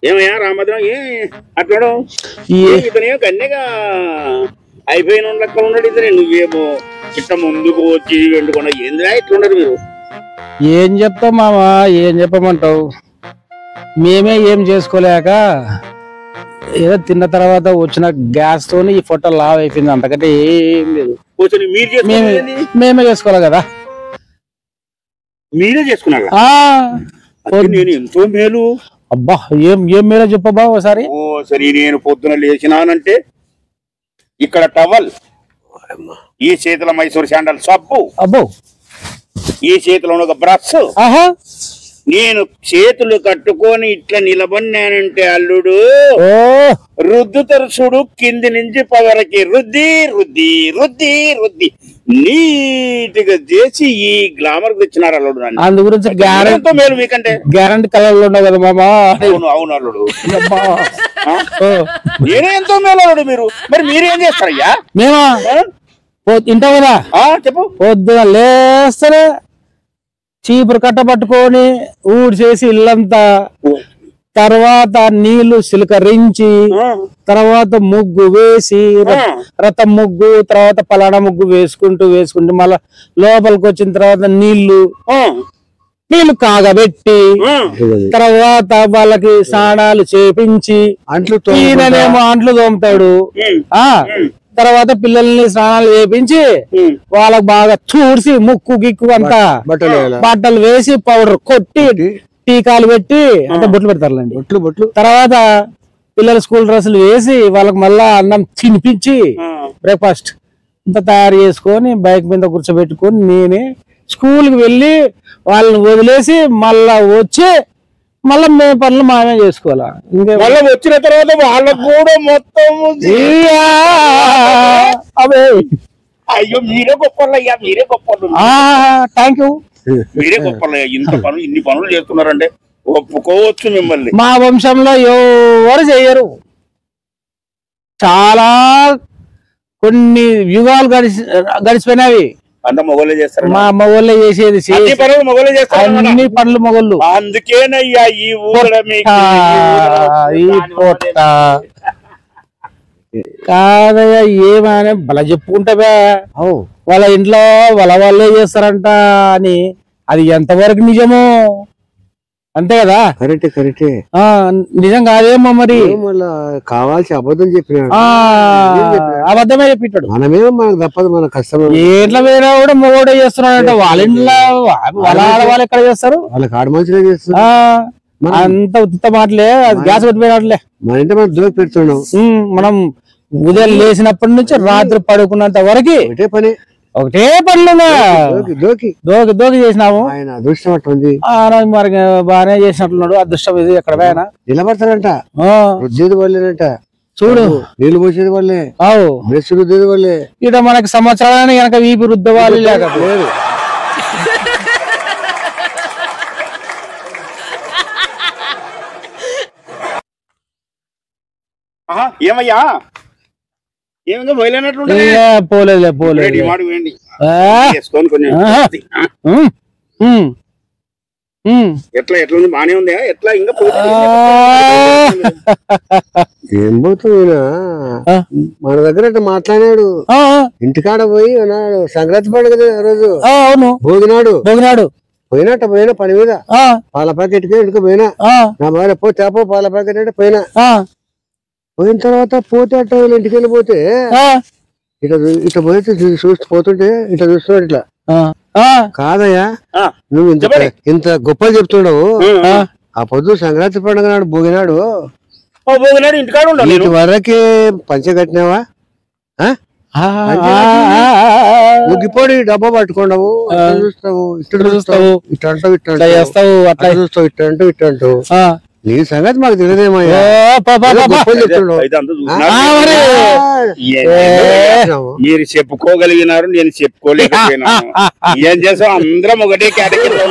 ఏమయ్యా రామభద్రం అట్లా ఇతనే కన్యగా అయిపోయిన లెక్కలు ఉన్నాడు ఇతనే. నువ్వేమో ఇట్ట ముందుకు వచ్చి వెండుకున్నా ఏందిరా ఇట్లున్నారు మీరు? ఏం చెప్తావు మామా, ఏం చెప్పమంటావు? మేమే ఏం చేసుకోలేక ఏదో తిన్న తర్వాత వచ్చిన గ్యాస్ తోని ఈ ఫోటో లావ్ అయిపోయింది, అంతకంటే ఏం లేదు. మేమే చేసుకోవాలి కదా. మీరే చేసుకున్నా? నేను ఎంతో మేలు. అబ్బా ఏం ఏం మేలో చెప్పబ్బా ఒకసారి. ఓ సరే, నేను పొద్దున లేచినానంటే ఇక్కడ టవల్, ఈ చేతిలో మైసూర్ శాండల్ సబ్బు, అబ్బో ఈ చేతిలో ఒక బ్రష్, నేను చేతులు కట్టుకొని ఇట్లా నిలబడినానంటే అల్లుడు రుద్దు తరుసుడు కింది నుంచి పవరకి రుద్ది రుద్ది రుద్ది రుద్ది నీట్గా చేసి ఈ గ్లామర్ తెచ్చినారు అల్లుడు. అందు గురించి గ్యారెంటీ మేలు మీకంటే గ్యారెంటీ కలర్లు ఉండవు కదా మామా. అవును అవును అల్లుడు, నేనే ఎంతో మేలు అల్లుడు. మీరు మరి మీరేం చేస్తారయ్యా? మేమా ఇంటావు కదా చెప్పు. పొద్దున లేస్తేనే చీపురు కట్ట పట్టుకొని ఊడి చేసి ఇల్లంతా, తర్వాత నీళ్లు సిలకరించి, తర్వాత ముగ్గు వేసి రథం ముగ్గు, తర్వాత పలానా ముగ్గు వేసుకుంటూ మళ్ళా లోపలికి వచ్చిన తర్వాత నీళ్లు కాగబెట్టి, తర్వాత వాళ్ళకి స్నానాలు చేపించి, ఈయననేమో అంట్లు తోముతాడు. తర్వాత పిల్లల్ని స్నానాలు చేపించి వాళ్ళకి బాగా చూసి ముక్కు గిక్కు అంతా బట్టలు వేసి పౌడర్ కొట్టి టీకాలు పెట్టి అంటే బొట్లు పెడతారులేండి. తర్వాత పిల్లల స్కూల్ డ్రెస్సులు వేసి వాళ్ళకి మళ్ళా అన్నం తినిపించి బ్రేక్ఫాస్ట్ ఇంత తయారు చేసుకొని బైక్ మీద కూర్చోబెట్టుకొని నేనే స్కూల్కి వెళ్ళి వాళ్ళని వదిలేసి మళ్ళా వచ్చి మళ్ళా మేము పనులు మామే చేసుకోవాలా. ఇంకా మళ్ళీ వచ్చిన తర్వాత వాళ్ళకు కూడా మొత్తం అవే. అయ్యో మీరే గొప్పలయ్యా, మీరే గొప్పలు. థ్యాంక్ యూ, మీరే గొప్పలయ్యా. ఇన్ని పనులు చేస్తున్నారంటే ఒప్పుకోవచ్చు మిమ్మల్ని. మా వంశంలో ఎవరు చెయ్యరు. చాలా కొన్ని యుగాలు గడిచిపోయినవి. అంత మొగోళ్ళే చేస్తారు. మా మొగోళ్ళే చేసేది, మొగోళ్ళే చేస్తారు, అన్ని పనులు మొగోళ్ళు. అందుకేనయ్యా ఈ ఊళ్ళో కాదయ్యా ఏమని బల చెప్పుకుంటావే వాళ్ళ ఇంట్లో వాళ్ళే చేస్తారంట అని. అది ఎంతవరకు నిజమో అంతే కదా. కరెక్టే నిజం కాదేమో మరి. కావాల్సి అబద్ధం చెప్పినాడు, అబద్ధమే చెప్పింటాడు. మనమేమో మనకు తప్పదు, మన కష్టం. ఎట్లా వేరే కూడా మొగోడే చేస్తున్నాడంట. వాళ్ళ ఇంట్లో వాళ్ళ ఆడవాళ్ళు ఎక్కడ చేస్తారు? వాళ్ళకి ఆడ మనుషులే చేస్తారు. అంత ఉత్త మాటలే, అది గ్యాస్ కొట్టిపోయినట్లే. మన ఇంటే మనం దోకి పెడుతున్నాం. మనం ఉదయం లేచినప్పటి నుంచి రాత్రి పడుకున్నంత వరకు ఒకటే పనులు దోకి చేసినాము. ఆయన అదృష్టం అట్టుంది. మరి బాగానే చేసినట్లున్నాడు. అదృష్టం ఇది ఎక్కడ పోయినా నిలబడతాడంట, రుద్దేది వాళ్ళేనంట. చూడు నీళ్లు పోసేది వాళ్ళే, బ్రష్ రుద్దేది వాళ్ళే. ఇట మనకి సంవత్సరానికి కనుక వీపి రుద్దవాలి లేకపోలేదు. ఏమయ్యా ఏమైనా బయలునట్లు పోలేదు. ఎట్లా ఎట్లా బానే ఉందా? ఎట్లా ఇంకా ఏం పోతుంది? మన దగ్గర మాట్లాడాడు, ఇంటికాడ పోయి అన్నాడు సంక్రాంతి పండుగ రోజు. అవును, భోగినాడు పోయినా పని మీద పాల ప్యాకెట్ ఇంటికి పోయినా. నా మరి పో తేపో పాల ప్యాకెట్ అంటే పోయినా. పోయిన తర్వాత పోతే అట్ట ఇంటికి వెళ్ళిపోతే ఇట్లా పోతే చూస్తూ పోతుంటే ఇట్లా చూస్తున్నాడు. ఇట్లా కాదయ్యా, నువ్వు ఇంత గొప్పలు చెప్తున్నావు. ఆ పొద్దు సంక్రాంతి పండుగ నాడు భోగినాడు ఇంటి వరకే పంచ కట్టినావా? ముగ్గిపోయి డబ్బా పట్టుకున్నావు, చూస్తావు, ఇట్లా చూస్తావు, ఇట్లా అంటావు, ఇట్లా చేస్తావు, అట్లా చూస్తావు, ఇట్లా అంటావు, ఇట్లా అంటావు. నీ సంగతి మాకు తెలియదేమయ్యా. మీరు చెప్పుకోగలిగినారు, నేను చెప్పుకోలేకపోయినా. ఏం చేసాం, అందరం ఒకటే కేటగిరీలో